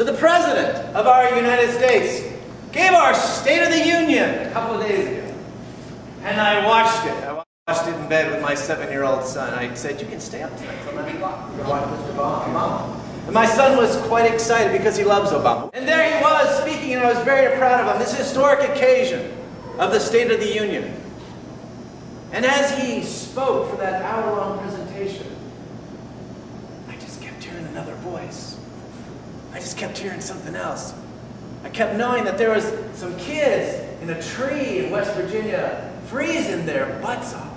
So the President of our United States gave our State of the Union a couple of days ago. And I watched it. I watched it in bed with my 7-year-old son. I said, you can stay up tonight till 9 o'clock. You can watch Mr. Obama. And my son was quite excited because he loves Obama. And there he was speaking, and I was very proud of him. This historic occasion of the State of the Union. And as he spoke for that hour-long presentation, I just kept hearing another voice. I just kept hearing something else. I kept knowing that there was some kids in a tree in West Virginia freezing their butts off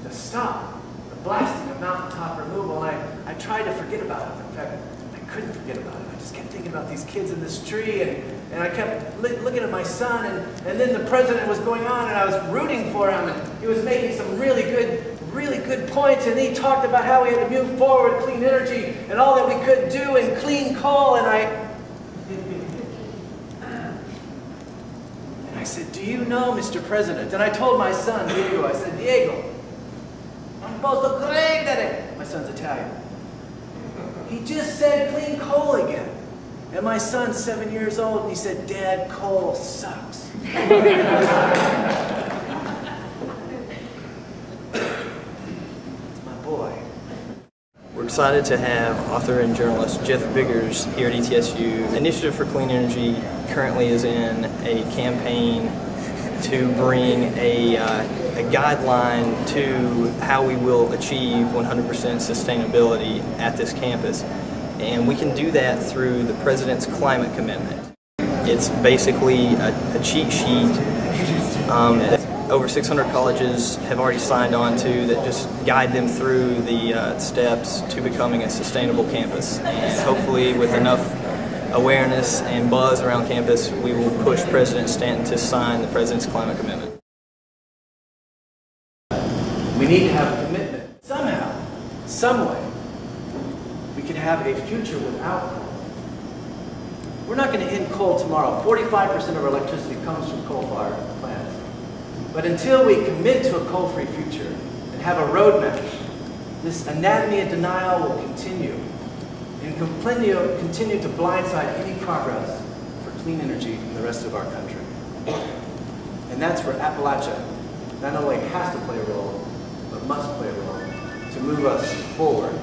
to stop the blasting of mountaintop removal. And I tried to forget about it. In fact, I couldn't forget about it. I just kept thinking about these kids in this tree, and I kept looking at my son, and then the president was going on, and I was rooting for him, and he was making some really good points, and he talked about how we had to move forward, clean energy, and all that we could do, and clean coal, and I said, do you know, Mr. President? And I told my son, Diego, I said, Diego, I'm posso credere. My son's Italian. He just said clean coal again. And my son's 7 years old, and he said, Dad, coal sucks. It's my boy. We're excited to have author and journalist Jeff Biggers here at ETSU. Initiative for Clean Energy currently is in a campaign to bring a guideline to how we will achieve 100% sustainability at this campus. And we can do that through the President's Climate Commitment. It's basically a cheat sheet that over 600 colleges have already signed on to that just guide them through the steps to becoming a sustainable campus. And hopefully with enough awareness and buzz around campus, we will push President Stanton to sign the President's Climate Commitment. We need to have a commitment. Somehow, some way, we can have a future without coal. We're not going to end coal tomorrow. 45% of our electricity comes from coal-fired plants. But until we commit to a coal-free future and have a roadmap, this anatomy of denial will continue and continue to blindside any progress for clean energy in the rest of our country. And that's where Appalachia not only has to play a role, but must play a role to move us forward